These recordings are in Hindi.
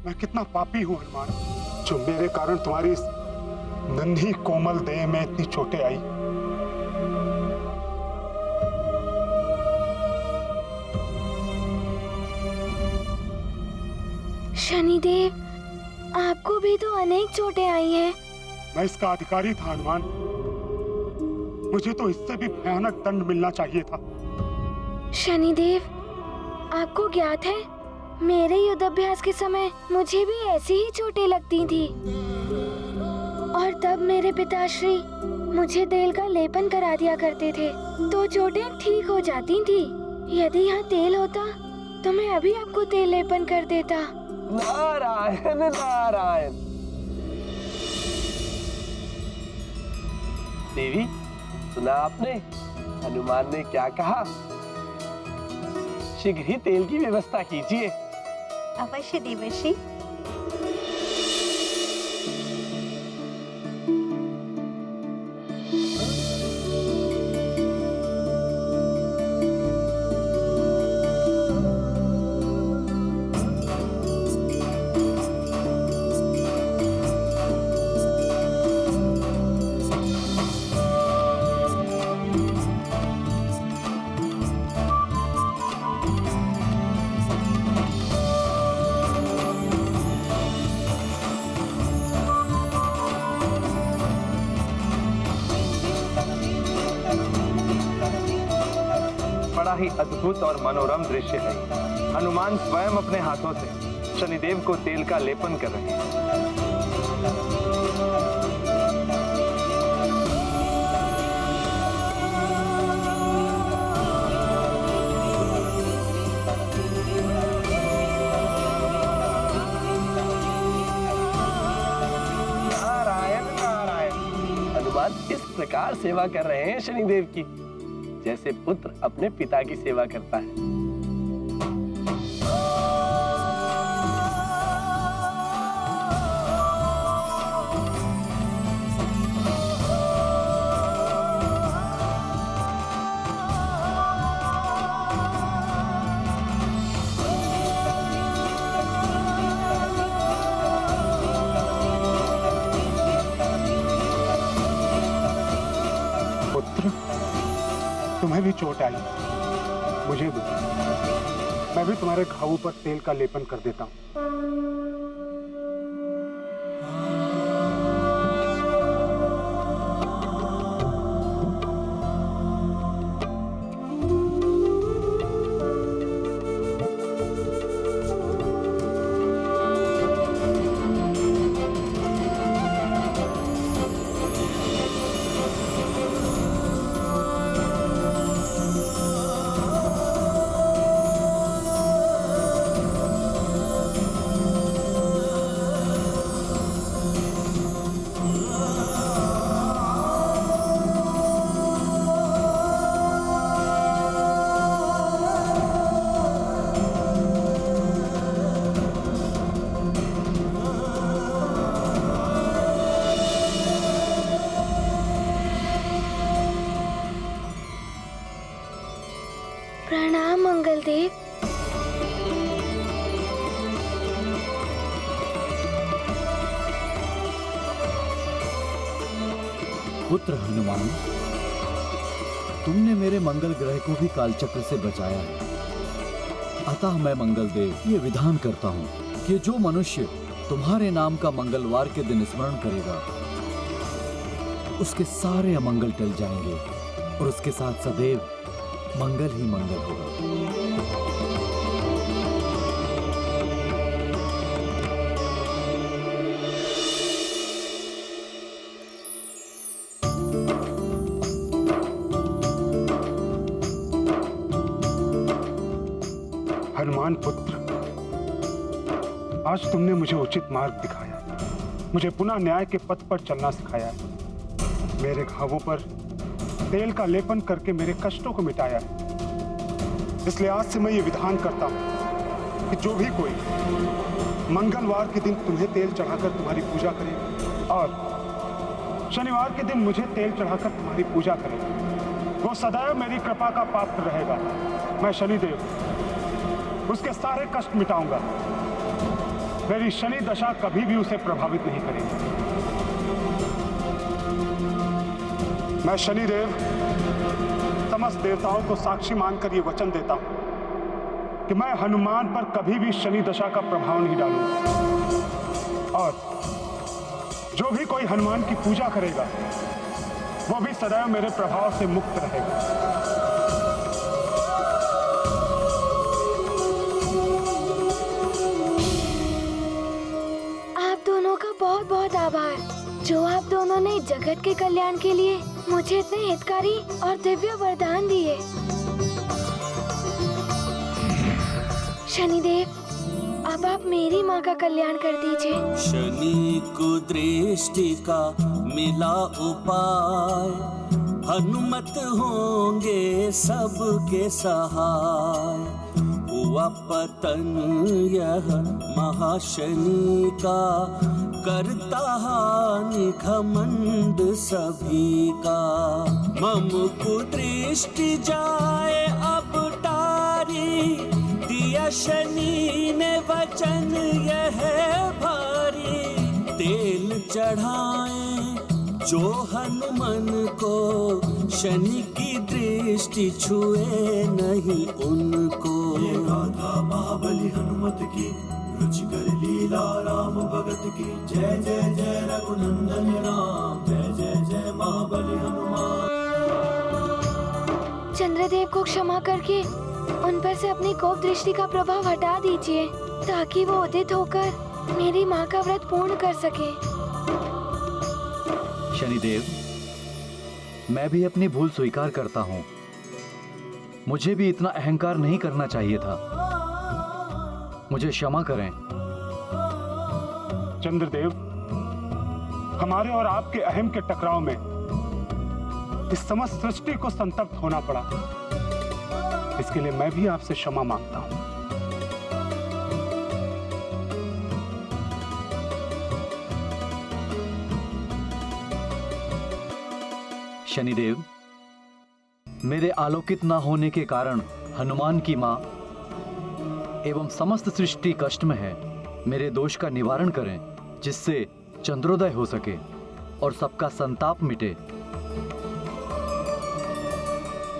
मैं कितना पापी हूँ हनुमान, जो मेरे कारण तुम्हारी इस नन्ही कोमल देह में इतनी चोटें आई। शनिदेव, आपको भी तो अनेक चोटें आई हैं। मैं इसका अधिकारी था हनुमान, मुझे तो इससे भी भयानक दंड मिलना चाहिए था। शनिदेव, आपको ज्ञात है मेरे युद्धाभ्यास के समय मुझे भी ऐसी ही चोटें लगती थी, और तब मेरे पिताश्री मुझे तेल का लेपन करा दिया करते थे तो चोटें ठीक हो जाती थी। यदि यहाँ तेल होता तो मैं अभी आपको तेल लेपन कर देता। नारायण नारायण। देवी, सुना आपने हनुमान ने क्या कहा? शीघ्र ही तेल की व्यवस्था कीजिए। अवश्य देवर्षि। बड़ा ही अद्भुत और मनोरम दृश्य है। हनुमान स्वयं अपने हाथों से शनिदेव को तेल का लेपन कर रहे हैं। नारायण नारायण। हनुमान इस प्रकार सेवा कर रहे हैं शनिदेव की, जैसे पुत्र अपने पिता की सेवा करता है। तुम्हें भी चोट आई, मुझे भी। मैं भी तुम्हारे घावों पर तेल का लेपन कर देता हूँ। प्रणाम मंगलदेव। पुत्र हनुमान, तुमने मेरे मंगल ग्रह को भी कालचक्र से बचाया है। अतः मैं मंगलदेव ये विधान करता हूँ कि जो मनुष्य तुम्हारे नाम का मंगलवार के दिन स्मरण करेगा, उसके सारे अमंगल टल जाएंगे और उसके साथ सदैव मंगल ही मंगल होगा। हनुमान पुत्र, आज तुमने मुझे उचित मार्ग दिखाया, मुझे पुनः न्याय के पथ पर चलना सिखाया, मेरे घावों पर तेल का लेपन करके मेरे कष्टों को मिटाया है। इसलिए आज से मैं ये विधान करता हूं कि जो भी कोई मंगलवार के दिन तुम्हें तेल चढ़ाकर तुम्हारी पूजा करे और शनिवार के दिन मुझे तेल चढ़ाकर तुम्हारी पूजा करे, वो सदैव मेरी कृपा का पात्र रहेगा। मैं शनिदेव उसके सारे कष्ट मिटाऊंगा। मेरी शनि दशा कभी भी उसे प्रभावित नहीं करेगी। मैं शनिदेव समस्त देवताओं को साक्षी मानकर यह वचन देता हूं कि मैं हनुमान पर कभी भी शनि दशा का प्रभाव नहीं डालूंगा, और जो भी कोई हनुमान की पूजा करेगा वो भी सदैव मेरे प्रभाव से मुक्त रहेगा। आप दोनों का बहुत बहुत आभार, जो आप दोनों ने जगत के कल्याण के लिए मुझे इतने हितकारी और दिव्य वरदान दिए। शनिदेव, अब आप मेरी माँ का कल्याण कर दीजिए। शनि को दृष्टि का मिला उपाय, हनुमत होंगे सबके सहाय। हुआ पतन यह महाशनि का, करता हानि घमंड सभी का। मम कुदृष्टि जाए अब टारी, दिया शनि ने वचन यह भारी। तेल चढ़ाए जो हनुमान को, शनि की दृष्टि छुए नहीं उनको। ये गाथा महाबली हनुमत की, रुचिकर लीला राम भगत की। जय जय जय रघुनंदन राम, जय जय जय महाबली हनुमान। चंद्रदेव को क्षमा करके उन पर से अपनी कोप दृष्टि का प्रभाव हटा दीजिए, ताकि वो उदित होकर मेरी माँ का व्रत पूर्ण कर सके। शनिदेव, मैं भी अपनी भूल स्वीकार करता हूँ। मुझे भी इतना अहंकार नहीं करना चाहिए था। मुझे क्षमा करें। चंद्रदेव, हमारे और आपके अहम के टकराव में इस समस्त सृष्टि को संतप्त होना पड़ा। इसके लिए मैं भी आपसे क्षमा मांगता हूं। शनिदेव, मेरे आलोकित न होने के कारण हनुमान की मां एवं समस्त सृष्टि कष्ट में है। मेरे दोष का निवारण करें, जिससे चंद्रोदय हो सके और सबका संताप मिटे।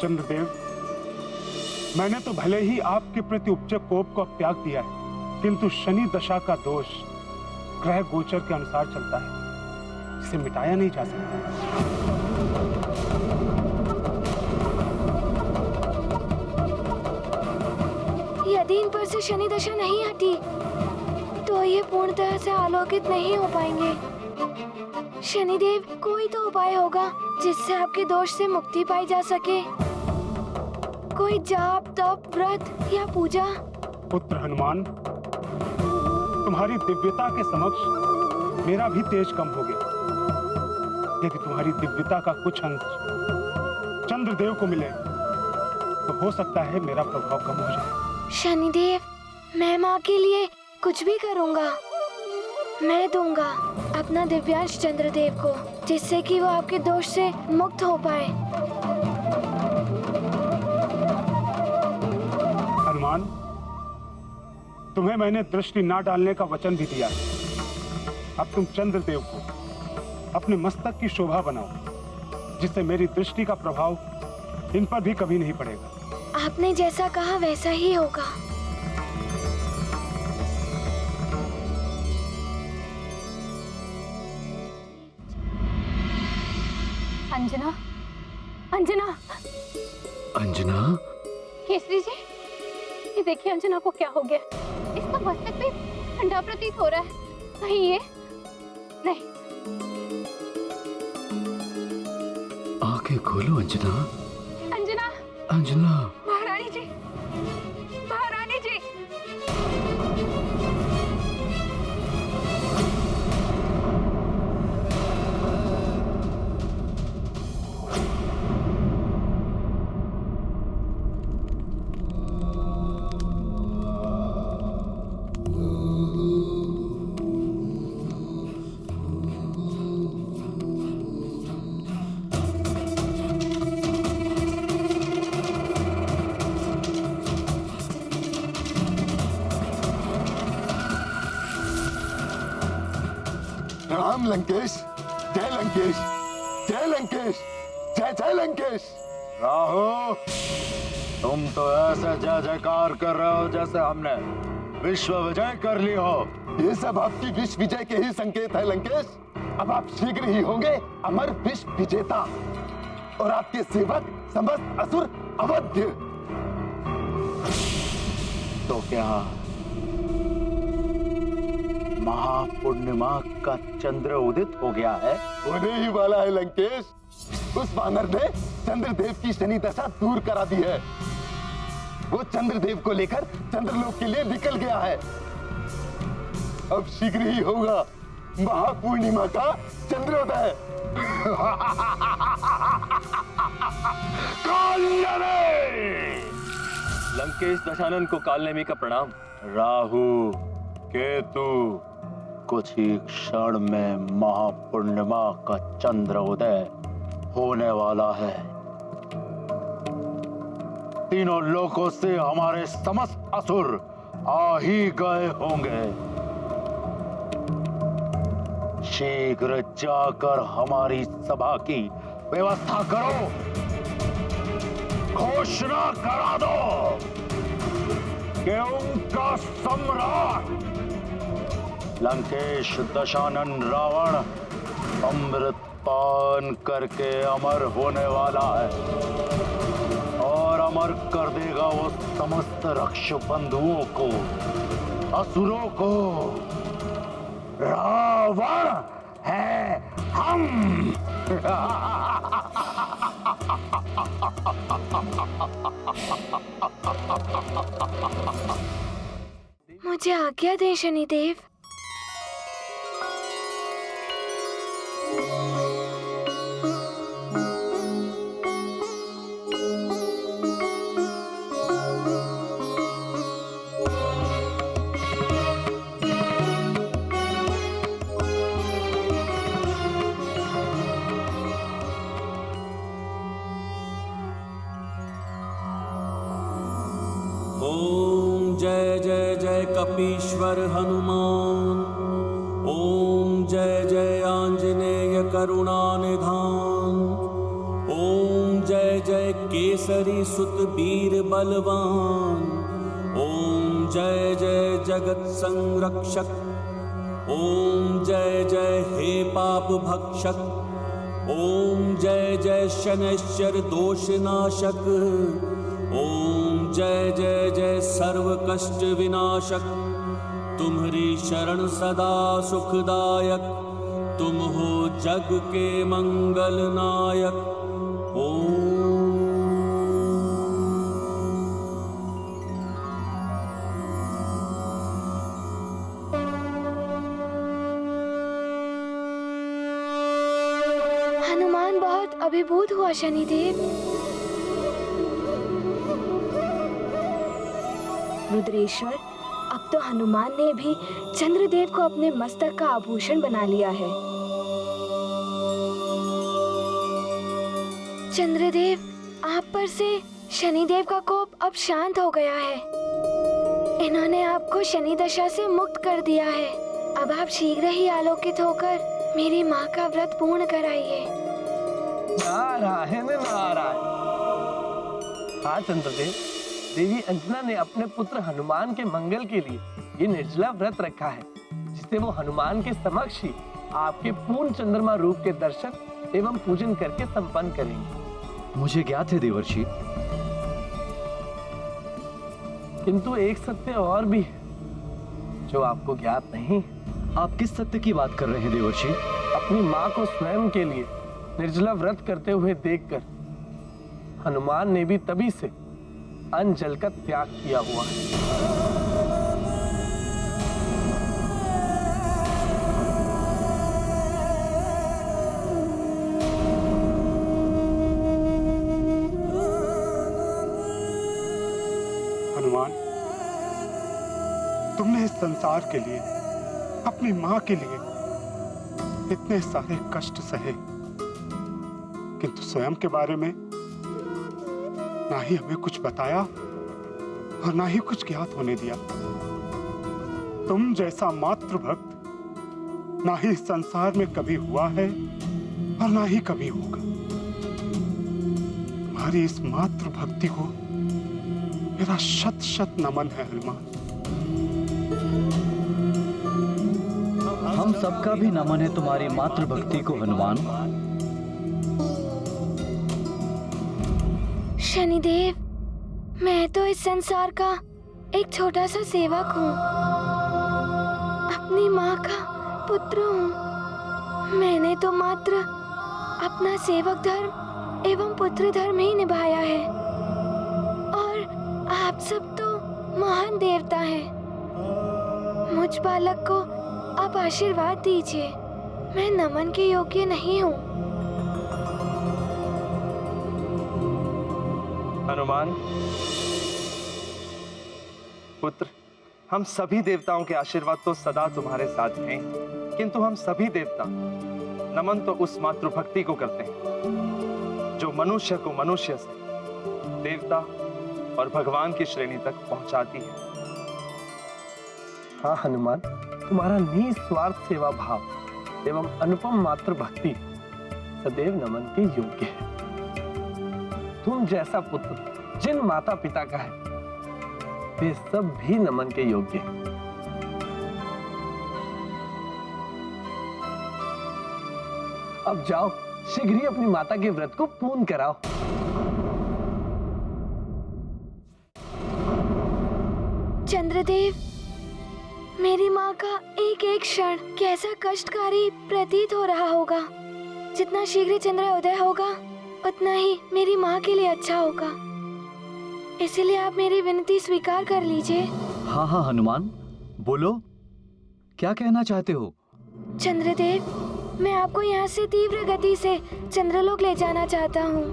चंद्रदेव, मैंने तो भले ही आपके प्रति उपजे कोप को त्याग दिया है, किंतु शनि दशा का दोष ग्रह गोचर के अनुसार चलता है, इसे मिटाया नहीं जा सकता। यदि इन पर से शनि दशा नहीं हटी तो ये पूर्णतः से आलोकित नहीं हो पाएंगे। शनिदेव, कोई तो उपाय होगा जिससे आपके दोष से मुक्ति पाई जा सके। कोई जाप, तप, व्रत या पूजा। पुत्र हनुमान, तुम्हारी दिव्यता के समक्ष मेरा भी तेज कम हो गया। यदि तुम्हारी दिव्यता का कुछ अंश चंद्रदेव को मिले तो हो सकता है मेरा प्रभाव कम हो जाए। शनिदेव, मैं माँ के लिए कुछ भी करूँगा। मैं दूंगा अपना दिव्यांश चंद्रदेव को, जिससे कि वो आपके दोष से मुक्त हो पाए। हनुमान, तुम्हें मैंने दृष्टि ना डालने का वचन भी दिया है। अब तुम चंद्रदेव को अपने मस्तक की शोभा बनाओ, जिससे मेरी दृष्टि का प्रभाव इन पर भी कभी नहीं पड़ेगा। आपने जैसा कहा वैसा ही होगा। अंजना, अंजना, अंजना, केसरी जी, ये देखिए अंजना को क्या हो गया। इसका मस्तक भी ठंडा प्रतीत हो रहा है। कहीं ये नहीं। आंखें खोलो अंजना। अंजना, अंजना, महारानी जी, महारानी जी। राम लंकेश, जय लंकेश, जय लंकेश, जय जय लंकेश। राहु, तुम तो ऐसे जय जयकार कर रहे हो जैसे हमने विश्व विजय कर ली हो। ये सब आपकी विश्व विजय के ही संकेत है लंकेश। अब आप शीघ्र ही होंगे अमर विश्व विजेता और आपके सेवक समस्त असुर अवध्य। तो क्या महापूर्णिमा का चंद्र उदित हो गया है? होने ही वाला है लंकेश। उस वानर ने चंद्रदेव की शनि दशा दूर करा दी है। वो चंद्रदेव को लेकर चंद्रलोक के लिए निकल गया है। अब शीघ्र ही होगा महापूर्णिमा का चंद्रोदय। लंकेश दशानन को कालनेमी का प्रणाम। राहु, केतु, कुछ ही क्षण में महापूर्णिमा का चंद्र उदय होने वाला है। तीनों लोकों से हमारे समस्त असुर आ ही गए होंगे। शीघ्र जाकर हमारी सभा की व्यवस्था करो, घोषणा करा दो कि उनका सम्राट लंकेश दशानन रावण अमृत पान करके अमर होने वाला है और अमर कर देगा वो समस्त रक्ष बंधुओं को, असुरों को। रावण है हम। मुझे आज्ञा दें शनिदेव। ओम जय जय जय कपीश्वर हनुमान। ओम जय जय आंजनेय करुणानिधान। ओम जय जय केसरी सुत वीर बलवान। ओम जय जय जगत संरक्षक। ओम जय जय हे पाप भक्षक। ओम जय जय शनैश्चर दोषनाशक। ओम जय जय जय सर्व कष्ट विनाशक। तुम्हारी शरण सदा सुखदायक। तुम हो जग के मंगल नायक। ओम। हनुमान बहुत अभिभूत हुआ शनिदेव। रुद्रेश्वर, अब तो हनुमान ने भी चंद्रदेव को अपने मस्तक का आभूषण बना लिया है। चंद्रदेव, आप पर से शनिदेव का कोप अब शांत हो गया है। इन्होंने आपको शनि दशा से मुक्त कर दिया है। अब आप शीघ्र ही आलोकित होकर मेरी माँ का व्रत पूर्ण कराइए। नारायण नारायण। हाँ चंद्रदेव, देवी अंजना ने अपने पुत्र हनुमान के मंगल के लिए ये निर्जला व्रत रखा है, जिससे वो हनुमान के समक्ष ही आपके पूर्ण चंद्रमा रूप के दर्शन एवं पूजन करके संपन्न करेंगे। मुझे ज्ञात है देवर्षि, किंतु एक सत्य और भी है जो आपको ज्ञात नहीं। आप किस सत्य की बात कर रहे हैं देवर्षि? अपनी माँ को स्वयं के लिए निर्जला व्रत करते हुए देखकर हनुमान ने भी तभी से अन्न जल का त्याग किया हुआ है। हनुमान, तुमने इस संसार के लिए, अपनी माँ के लिए इतने सारे कष्ट सहे, किंतु स्वयं के बारे में ना ही हमें कुछ बताया और ना ही कुछ ज्ञात होने दिया। तुम जैसा मातृ भक्त ना ही इस संसार में कभी हुआ है और ना ही कभी होगा। तुम्हारी इस मातृ भक्ति को मेरा शत शत नमन है हनुमान। हम सबका भी नमन है तुम्हारी मातृभक्ति को हनुमान। शनिदेव, मैं तो इस संसार का एक छोटा सा सेवक हूँ, अपनी माँ का पुत्र हूँ। मैंने तो मात्र अपना सेवक धर्म एवं पुत्र धर्म ही निभाया है, और आप सब तो महान देवता हैं। मुझ बालक को आप आशीर्वाद दीजिए, मैं नमन के योग्य नहीं हूँ। हनुमान पुत्र, हम सभी देवताओं के आशीर्वाद तो सदा तुम्हारे साथ हैं, किंतु हम सभी देवता नमन तो उस मातृभक्ति को करते हैं जो मनुष्य को मनुष्य से देवता और भगवान की श्रेणी तक पहुंचाती है। हाँ हनुमान, तुम्हारा निस्वार्थ सेवा भाव एवं अनुपम मातृभक्ति सदैव नमन के योग्य है। तुम जैसा पुत्र जिन माता पिता का है वे सब भी नमन के योग्य हैं। अब जाओ, शीघ्र ही अपनी माता के व्रत को पूर्ण कराओ। चंद्रदेव, मेरी माँ का एक एक क्षण कैसा कष्टकारी प्रतीत हो रहा होगा। जितना शीघ्र चंद्र उदय होगा उतना ही मेरी माँ के लिए अच्छा होगा। इसलिए आप मेरी विनती स्वीकार कर लीजिए। हाँ हाँ हनुमान, बोलो, क्या कहना चाहते हो? चंद्रदेव, मैं आपको यहाँ से तीव्र गति से चंद्रलोक ले जाना चाहता हूँ,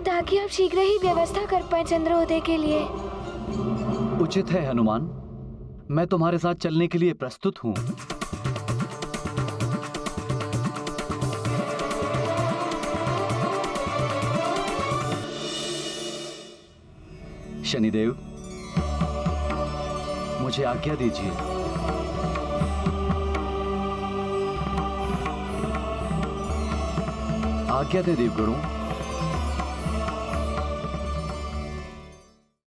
ताकि आप शीघ्र ही व्यवस्था कर पाए चंद्रोदय के लिए। उचित है हनुमान, मैं तुम्हारे साथ चलने के लिए प्रस्तुत हूँ। शनिदेव, मुझे आज्ञा दीजिए। आज्ञा दे देवगणों।